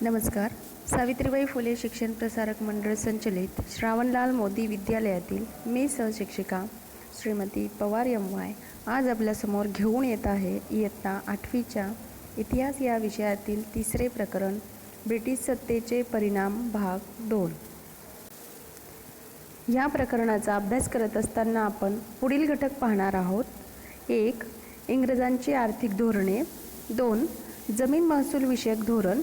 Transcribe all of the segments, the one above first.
नमस्कार. सावित्रीबाई फुले शिक्षण प्रसारक मंडळ संचलित श्रावणलाल मोदी विद्यालयातील मी सहशिक्षिका श्रीमती पवार एम.वाय. आज आपल्यासमोर घेऊन येत आहे इयत्ता 8वीच्या इतिहास या विषयातील तिसरे प्रकरण ब्रिटिश सत्तेचे परिणाम भाग 2. या प्रकरणाचा अभ्यास करत असताना आपण पुढील घटक पाहणार आहोत. 1. इंग्रजांची आर्थिक धोरणे. 2. जमीन महसूल विषयक धोरण.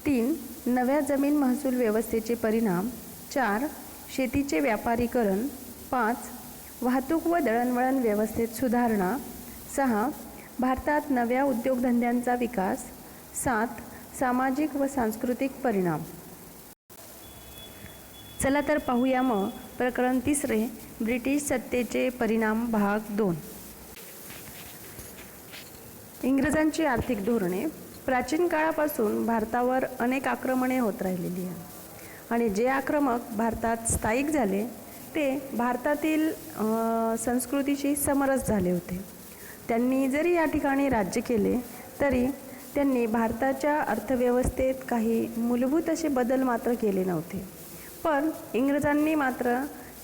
3. नव्या जमीन महसूल व्यवस्थेचे परिणाम. 4. शेतीचे व्यापारीकरण. 5. वाहतूक व दळणवळण व्यवस्थेत सुधारणा. 6. भारतात नव्या उद्योगधंद्यांचा विकास. 7. सामाजिक व सांस्कृतिक परिणाम. चला तर पाहूया मग प्रकरण तिसरे ब्रिटिश सत्तेचे परिणाम भाग 2. इंग्रजांची आर्थिक धोरणे. प्राचीन काळापासून भारतावर अनेक आक्रमणे होत राहिलेली आहेत आणि जे आक्रमक भारतात स्थायिक झाले ते भारतातील संस्कृतीशी समरस झाले होते. त्यांनी जरी या ठिकाणी राज्य केले तरी त्यांनी भारताच्या अर्थव्यवस्थेत काही मूलभूत असे बदल मात्र केले नव्हते. पण इंग्रजांनी मात्र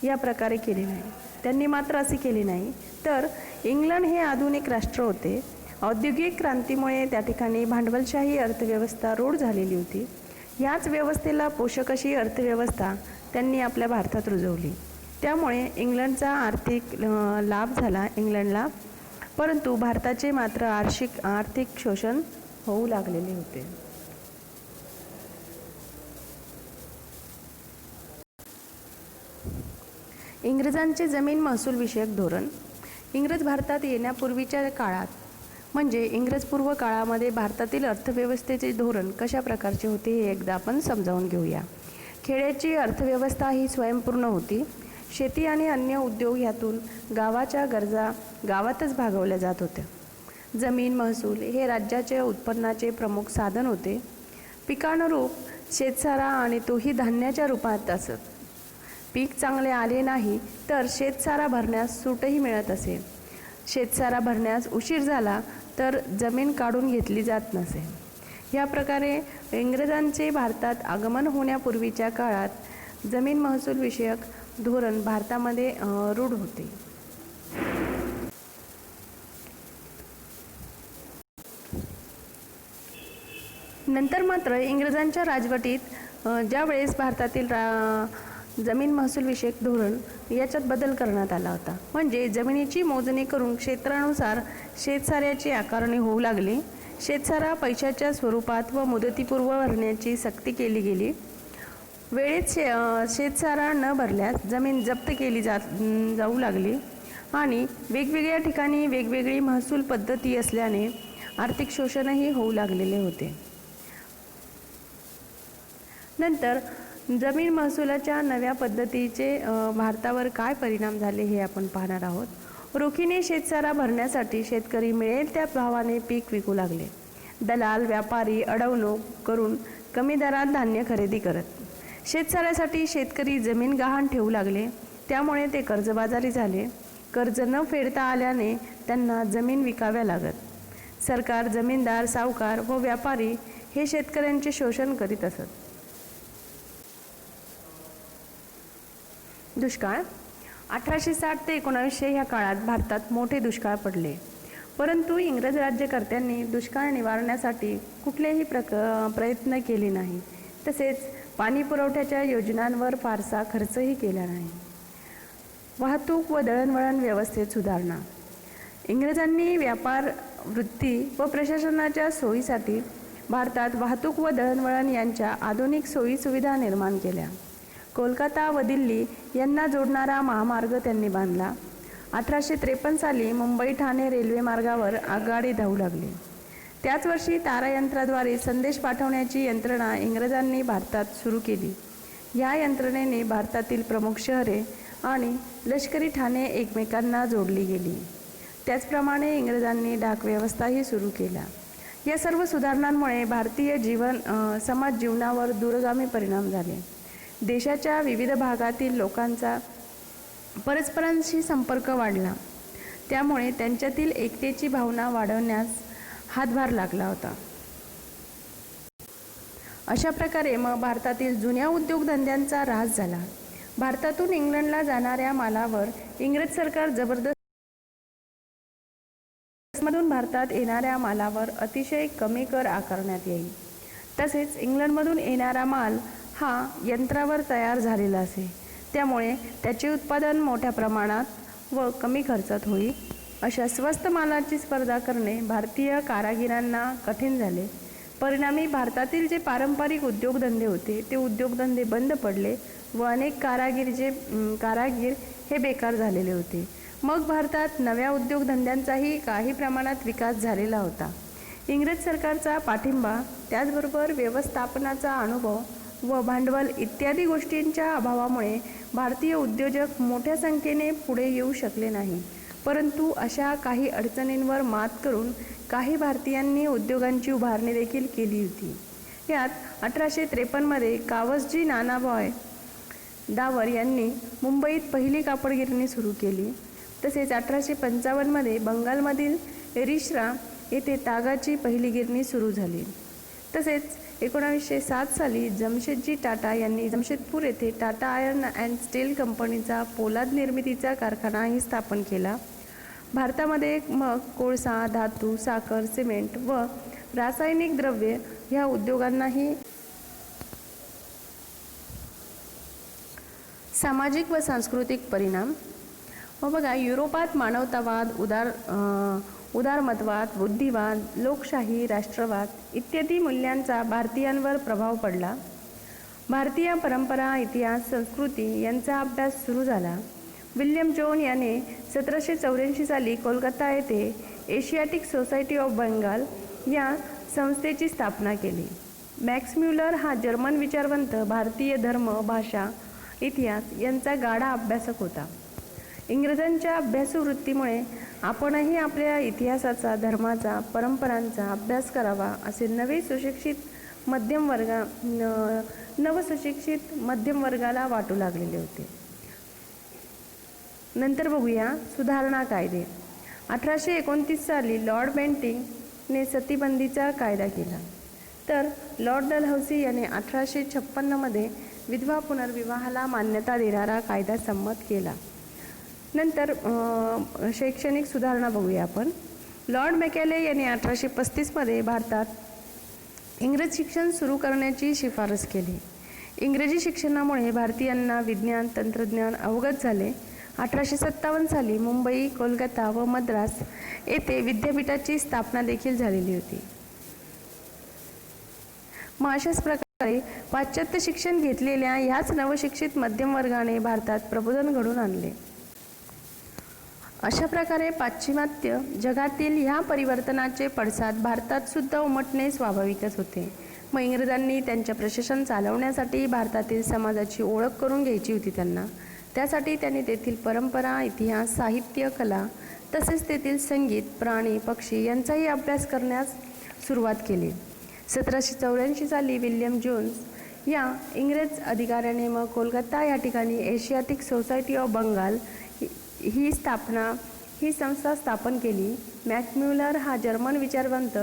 या प्रकारे केले नाही. त्यांनी मात्र असे केले नाही. तर इंग्लंड हे आधुनिक राष्ट्र होते. औद्योगिक क्रांतीमुळे त्या ठिकाणी भांडवलशाही अर्थव्यवस्था रूढ झालेली होती. याच व्यवस्थेला पोषक अशी अर्थव्यवस्था त्यांनी आपल्या भारतात रुजवली. त्यामुळे इंग्लंडचा आर्थिक लाभ झाला इंग्लंडला, परंतु भारताचे मात्र आर्थिक शोषण होऊ लागलेले होते. इंग्रजांचे जमीन महसूल विषयक धोरण. इंग्रज भारतात येण्यापूर्वीच्या काळात म्हणजे इंग्रजपूर्व काळामध्ये भारतातील अर्थव्यवस्थेचे धोरण कशा प्रकारचे होते हे एकदा आपण समजावून घेऊया. खेड्याची अर्थव्यवस्था ही स्वयंपूर्ण होती. शेती आणि अन्य उद्योग ह्यातून गावाच्या गरजा गावातच भागवल्या जात होत्या. जमीन महसूल हे राज्याचे उत्पन्नाचे प्रमुख साधन होते. पिकानुरूप शेतसारा आणि तोही धान्याच्या रूपात असत. पीक चांगले आले नाही तर शेतसारा भरण्यास सूटही मिळत असे. शेतसारा भरण्यास उशीर झाला तर जमीन काढून घेतली जात नसे. या प्रकारे इंग्रजांचे भारतात आगमन होण्यापूर्वीच्या काळात जमीन महसूल विषयक धोरण भारतामध्ये रूढ होते. नंतर मात्र इंग्रजांच्या राजवटीत ज्या वेळेस भारतातील जमीन महसूल विषयक धोरण याच्यात बदल करण्यात आला होता. म्हणजे जमिनीची मोजणी करून क्षेत्रानुसार शेतसाऱ्याची आकारणी होऊ लागली. शेतसारा पैशाच्या स्वरूपात व मुदतीपूर्व भरण्याची सक्ती केली गेली. वेळेत शेतसारा न भरल्यास जमीन जप्त केली जाऊ लागली आणि वेगवेगळ्या ठिकाणी वेगवेगळी महसूल पद्धती असल्याने आर्थिक शोषणही होऊ लागलेले होते. नंतर जमीन महसुलाच्या नव्या पद्धतीचे भारतावर काय परिणाम झाले हे आपण पाहणार आहोत. रोखीने शेतसारा भरण्यासाठी शेतकरी मिळेल त्या भावाने पीक विकू लागले. दलाल व्यापारी अडवणूक करून कमी दरात धान्य खरेदी करत. शेतसाऱ्यासाठी शेतकरी जमीन गहाण ठेवू लागले. त्यामुळे ते कर्जबाजारी झाले. कर्ज न फेडता आल्याने त्यांना जमीन विकाव्या लागत. सरकार, जमीनदार, सावकार व व्यापारी हे शेतकऱ्यांचे शोषण करीत असत. दुष्काळ. 1860 ते 1900 ह्या काळात भारतात मोठे दुष्काळ पडले. परंतु इंग्रज राज्यकर्त्यांनी दुष्काळ निवारण्यासाठी कुठलेही प्रयत्न केले नाही. तसेच पाणी पुरवठ्याच्या योजनांवर फारसा खर्चही केला नाही. वाहतूक व दळणवळण व्यवस्थेत सुधारणा. इंग्रजांनी व्यापार, वृत्ती व प्रशासनाच्या सोयीसाठी भारतात वाहतूक व दळणवळण यांच्या आधुनिक सोयीसुविधा निर्माण केल्या. कोलकाता व दिल्ली यांना जोडणारा महामार्ग त्यांनी बांधला. 1853 साली मुंबई ठाणे रेल्वे मार्गावर आगगाडी धावू लागली. त्याच वर्षी तारायंत्राद्वारे संदेश पाठवण्याची यंत्रणा इंग्रजांनी भारतात सुरू केली. या यंत्रणेने भारतातील प्रमुख शहरे आणि लष्करी ठाणे एकमेकांना जोडली गेली. त्याचप्रमाणे इंग्रजांनी डाक व्यवस्थाही सुरू केला. या सर्व सुधारणांमुळे भारतीय समाज जीवनावर दूरगामी परिणाम झाले. देशाच्या विविध भागातील लोकांचा परस्परांशी संपर्क वाढला. त्यामुळे त्यांच्यातील एकतेची भावना वाढवण्यास हातभार लागला होता. अशा प्रकारे मग भारतातील जुन्या उद्योगधंद्यांचा ऱ्हास झाला. भारतातून इंग्लंडला जाणाऱ्या मालावर इंग्रज सरकार जबरदस्त मधून भारतात येणाऱ्या मालावर अतिशय कमी कर आकारण्यात येईल. तसेच इंग्लंडमधून येणारा माल हा यंत्रावर तयार झालेला असे, त्यामुळे त्याचे उत्पादन मोठ्या प्रमाणात व कमी खर्चात होईल. अशा स्वस्त मालाची स्पर्धा करणे भारतीय कारागिरांना कठीण झाले. परिणामी भारतातील जे पारंपरिक उद्योगधंदे होते ते उद्योगधंदे बंद पडले व अनेक कारागीर हे बेकार झालेले होते. मग भारतात नव्या उद्योगधंद्यांचाही काही प्रमाणात विकास झालेला होता. इंग्रज सरकारचा पाठिंबा, त्याचबरोबर व्यवस्थापनाचा अनुभव व भांडवल इत्यादी गोष्टींच्या अभावामुळे भारतीय उद्योजक मोठ्या संख्येने पुढे येऊ शकले नाही. परंतु अशा काही अडचणींवर मात करून काही भारतीयांनी उद्योगांची उभारणी देखील केली होती. यात 1853 कावसजी नानाभाई दावर यांनी मुंबईत पहिली कापड गिरणी सुरू केली. तसेच 1855 बंगालमधील एरिश्रा येथे तागाची पहिली गिरणी सुरू झाली. तसेच 1907 साली जमशेदजी टाटा यांनी जमशेदपूर येथे टाटा आयर्न अँड स्टील कंपनीचा पोलाद निर्मितीचा कारखानाही स्थापन केला. भारतामध्ये मग कोळसा, धातू, साखर, सिमेंट व रासायनिक द्रव्ये ह्या उद्योगांनाही सामाजिक व सांस्कृतिक परिणाम. बघा, युरोपात मानवतावाद, उदारमतवाद, बुद्धिवाद, लोकशाही, राष्ट्रवाद इत्यादी मूल्यांचा भारतीयांवर प्रभाव पडला. भारतीय परंपरा, इतिहास, संस्कृती यांचा अभ्यास सुरू झाला. विल्यम जोन याने 1784 साली कोलकाता येथे एशियाटिक सोसायटी ऑफ बंगाल या संस्थेची स्थापना केली. मॅक्स म्युलर हा जर्मन विचारवंत भारतीय धर्म, भाषा, इतिहास यांचा गाढा अभ्यासक होता. इंग्रजांच्या अभ्यासू वृत्तीमुळे आपणही आपल्या इतिहासाचा, धर्माचा, परंपरांचा अभ्यास करावा असे नवसुशिक्षित मध्यम वर्गाला वाटू लागलेले होते. नंतर बघूया सुधारणा कायदे. 1829 साली लॉर्ड बेंटिंकने सतीबंदीचा कायदा केला. तर लॉर्ड डलहौसी याने 1856 विधवा पुनर्विवाहाला मान्यता देणारा कायदा संमत केला. नंतर शैक्षणिक सुधारणा बघूया आपण. लॉर्ड मॅकॅले यांनी 1835 भारतात इंग्रजी शिक्षण सुरू करण्याची शिफारस केली. इंग्रजी शिक्षणामुळे भारतीयांना विज्ञान, तंत्रज्ञान अवगत झाले. 1857 साली मुंबई, कोलकाता व मद्रास येथे विद्यापीठाची स्थापना देखील झालेली होती. मग अशाच प्रकारे पाश्चात्य शिक्षण घेतलेल्या ह्याच नवशिक्षित मध्यम वर्गाने भारतात प्रबोधन घडवून आणले. अशा प्रकारे पाश्चिमात्य जगातील ह्या परिवर्तनाचे पडसाद भारतात सुद्धा उमटणे स्वाभाविकच होते. मग इंग्रजांनी त्यांच्या प्रशासन चालवण्यासाठी भारतातील समाजाची ओळख करून घ्यायची होती त्यांना. त्यासाठी त्यांनी तेथील परंपरा, इतिहास, साहित्य, कला तसेच तेथील संगीत, प्राणी, पक्षी यांचाही अभ्यास करण्यास सुरुवात केली. 1784 साली विल्यम जोन्स या इंग्रज अधिकाऱ्याने मग कोलकाता या ठिकाणी एशियाटिक सोसायटी ऑफ बंगाल ही संस्था स्थापन केली. मॅकम्युलर हा जर्मन विचारवंत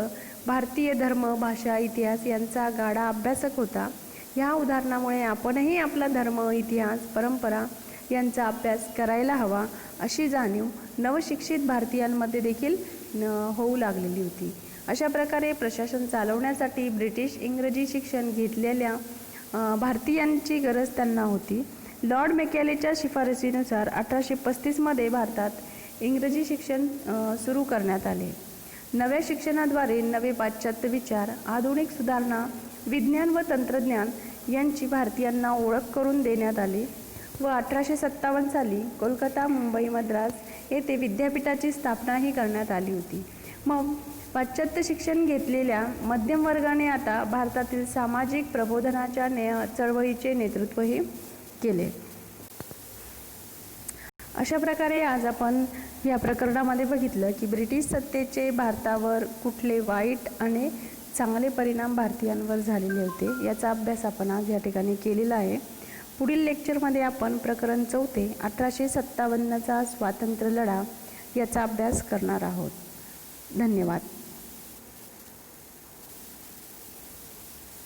भारतीय धर्म, भाषा, इतिहास यांचा गाढा अभ्यासक होता. ह्या उदाहरणामुळे आपणही आपला धर्म, इतिहास, परंपरा यांचा अभ्यास करायला हवा अशी जाणीव नवशिक्षित भारतीयांमध्ये देखील होऊ लागलेली होती. अशा प्रकारे प्रशासन चालवण्यासाठी ब्रिटिश इंग्रजी शिक्षण घेतलेल्या भारतीयांची गरज त्यांना होती. लॉर्ड मॅकॅलेच्या शिफारसीनुसार 1835 भारतात इंग्रजी शिक्षण सुरू करण्यात आले. नव्या शिक्षणाद्वारे नवे पाश्चात्य विचार, आधुनिक सुधारणा, विज्ञान व तंत्रज्ञान यांची भारतीयांना ओळख करून देण्यात आली व 1857 साली कोलकाता, मुंबई, मद्रास येथे विद्यापीठाची स्थापनाही करण्यात आली होती. मग पाश्चात्य शिक्षण घेतलेल्या मध्यम वर्गाने आता भारतातील सामाजिक प्रबोधनाच्या चळवळीचे नेतृत्वही केले. अशा प्रकारे आज आपण या प्रकरणामध्ये बघितलं की ब्रिटिश सत्तेचे भारतावर कुठले वाईट आणि चांगले परिणाम भारतीयांवर झालेले होते याचा अभ्यास आपण आज या ठिकाणी केलेला आहे. पुढील लेक्चरमध्ये आपण प्रकरण 4 1857चा स्वातंत्र्य लढा याचा अभ्यास करणार आहोत. धन्यवाद.